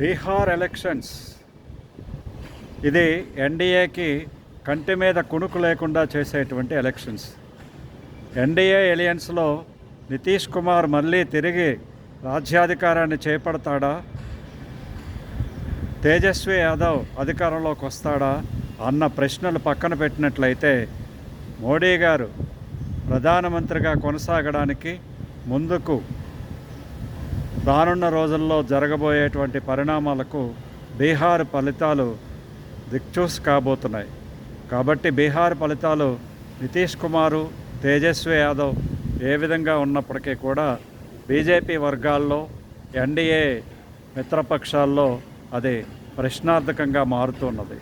Bihar elections ఇది ఎన్డీఏకి కంటి మీద కునుకు లేకుండా చేసేటువంటి ఎలక్షన్స్. ఎన్డీఏ ఎలియన్స్లో నితీష్ కుమార్ మళ్ళీ తిరిగి రాజ్యాధికారాన్ని చేపడతాడా, తేజస్వి యాదవ్ అధికారంలోకి వస్తాడా అన్న ప్రశ్నలు పక్కన పెట్టినట్లయితే, మోడీ గారు ప్రధానమంత్రిగా కొనసాగడానికి ముందుకు రానున్న రోజుల్లో జరగబోయేటువంటి పరిణామాలకు బీహార్ ఫలితాలు దిక్చూసి కాబోతున్నాయి. కాబట్టి బీహార్ ఫలితాలు నితీష్ కుమారు, తేజస్వి యాదవ్ ఏ విధంగా ఉన్నప్పటికీ కూడా బీజేపీ వర్గాల్లో, ఎన్డీఏ మిత్రపక్షాల్లో అది ప్రశ్నార్థకంగా మారుతున్నది.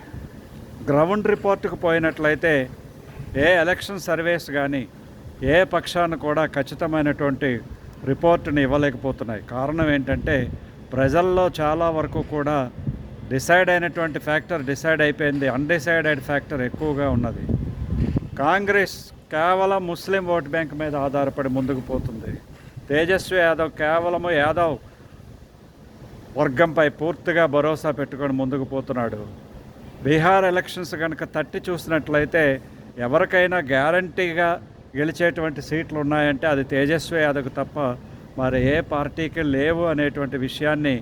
గ్రౌండ్ రిపోర్టుకు పోయినట్లయితే ఏ ఎలక్షన్ సర్వేస్ కానీ ఏ పక్షాన్ని కూడా ఖచ్చితమైనటువంటి రిపోర్టుని ఇవ్వలేకపోతున్నాయి. కారణం ఏంటంటే, ప్రజల్లో చాలా వరకు కూడా డిసైడ్ అయినటువంటి ఫ్యాక్టర్ డిసైడ్ అయిపోయింది, అన్డిసైడెడ్ ఫ్యాక్టర్ ఎక్కువగా ఉన్నది. కాంగ్రెస్ కేవలం ముస్లిం ఓట్ బ్యాంక్ మీద ఆధారపడి ముందుకు పోతుంది. తేజస్వి యాదవ్ కేవలము యాదవ్ వర్గంపై పూర్తిగా భరోసా పెట్టుకొని ముందుకు పోతున్నాడు. బీహార్ ఎలక్షన్స్ కనుక తట్టి చూసినట్లయితే ఎవరికైనా గ్యారంటీగా గెలిచేటువంటి సీట్లు ఉన్నాయంటే అది తేజస్వి యాదవ్కు తప్ప మరి ఏ పార్టీకి లేవు అనేటువంటి విషయాన్ని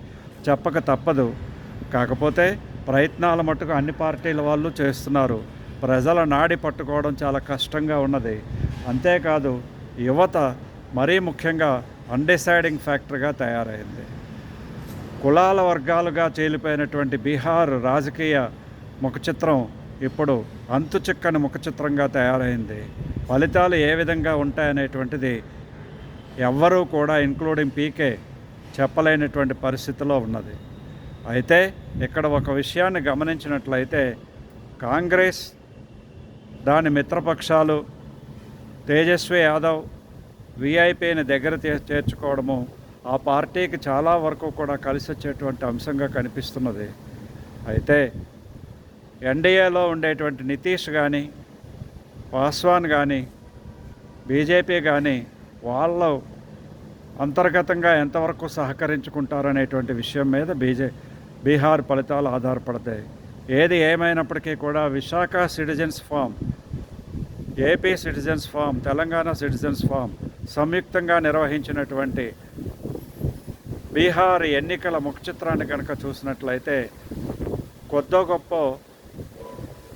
చెప్పక తప్పదు. కాకపోతే ప్రయత్నాల మట్టుకు అన్ని పార్టీల వాళ్ళు చేస్తున్నారు. ప్రజల నాడి పట్టుకోవడం చాలా కష్టంగా ఉన్నది. అంతేకాదు, యువత మరీ ముఖ్యంగా అన్డిసైడింగ్ ఫ్యాక్టర్గా తయారైంది. కులాల వర్గాలుగా చీలిపోయినటువంటి బీహార్ రాజకీయ ముఖచిత్రం ఇప్పుడు అంతుచిక్కని ముఖచిత్రంగా తయారైంది. ఫలితాలు ఏ విధంగా ఉంటాయనేటువంటిది ఎవ్వరూ కూడా ఇంక్లూడింగ్ పీకే చెప్పలేనటువంటి పరిస్థితిలో ఉన్నది. అయితే ఇక్కడ ఒక విషయాన్ని గమనించినట్లయితే, కాంగ్రెస్ దాని మిత్రపక్షాలు తేజస్వి యాదవ్ వీఐపీని దగ్గర చేర్చుకోవడము ఆ పార్టీకి చాలా వరకు కూడా కలిసి వచ్చేటువంటి అంశంగా కనిపిస్తున్నది. అయితే ఎన్డీఏలో ఉండేటువంటి నితీష్ కానీ, పాస్వాన్ కానీ, బీజేపీ కానీ వాళ్ళు అంతర్గతంగా ఎంతవరకు సహకరించుకుంటారనేటువంటి విషయం మీద బీహార్ ఫలితాలు ఆధారపడతాయి. ఏది ఏమైనప్పటికీ కూడా Visakha citizens forum, AP citizens forum, Telangana citizens forum సంయుక్తంగా నిర్వహించినటువంటి బీహార్ ఎన్నికల ముఖచిత్రాన్ని కనుక చూసినట్లయితే కొద్దో గొప్ప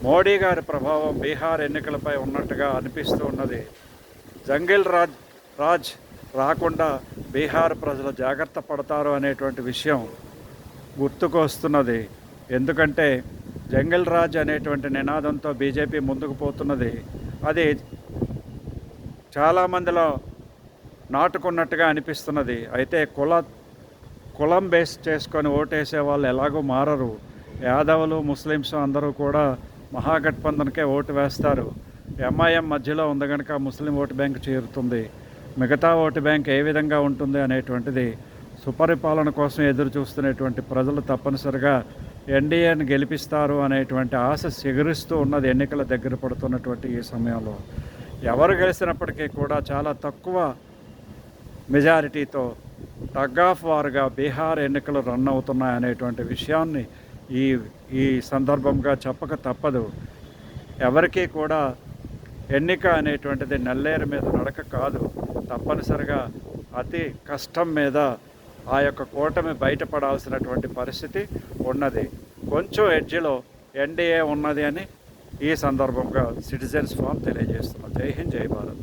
మోడీ గారి ప్రభావం బీహార్ ఎన్నికలపై ఉన్నట్టుగా అనిపిస్తూ ఉన్నది. జంగిల్ రాజ్ రాకుండా బీహార్ ప్రజలు జాగ్రత్త పడతారు అనేటువంటి విషయం గుర్తుకు వస్తున్నది. ఎందుకంటే జంగిల్ రాజ్ అనేటువంటి నినాదంతో బీజేపీ ముందుకు పోతున్నది. అది చాలామందిలో నాటుకున్నట్టుగా అనిపిస్తున్నది. అయితే కులం బేస్ చేసుకొని ఓటేసే వాళ్ళు ఎలాగో మారరు. యాదవులు, ముస్లిమ్స్ అందరూ కూడా మహాగఠబంధన్కే ఓటు వేస్తారు. ఎంఐఎం మధ్యలో ఉంది కనుక ముస్లిం ఓటు బ్యాంక్ చేరుతుంది. మిగతా ఓటు బ్యాంక్ ఏ విధంగా ఉంటుంది అనేటువంటిది సుపరిపాలన కోసం ఎదురు చూస్తున్నటువంటి ప్రజలు తప్పనిసరిగా ఎన్డీఏని గెలిపిస్తారు అనేటువంటి ఆశ సిగురిస్తూ ఉన్నది. ఎన్నికల దగ్గర పడుతున్నటువంటి ఈ సమయంలో ఎవరు గెలిచినప్పటికీ కూడా చాలా తక్కువ మెజారిటీతో టగ్ ఆఫ్ వార్గా బీహార్ ఎన్నికలు రన్ అవుతున్నాయనేటువంటి విషయాన్ని ఈ సందర్భంగా చెప్పక తప్పదు. ఎవరికీ కూడా ఎన్నిక అనేటువంటిది నల్లేరు మీద నడక కాదు. తప్పనిసరిగా అతి కష్టం మీద ఆ యొక్క కూటమి బయటపడాల్సినటువంటి పరిస్థితి ఉన్నది. కొంచెం ఎడ్జ్లో ఎన్డీఏ ఉన్నది అని ఈ సందర్భంగా సిటిజన్స్ ఫామ్ తెలియజేస్తున్నాం. జై హింద్, జై భారత్.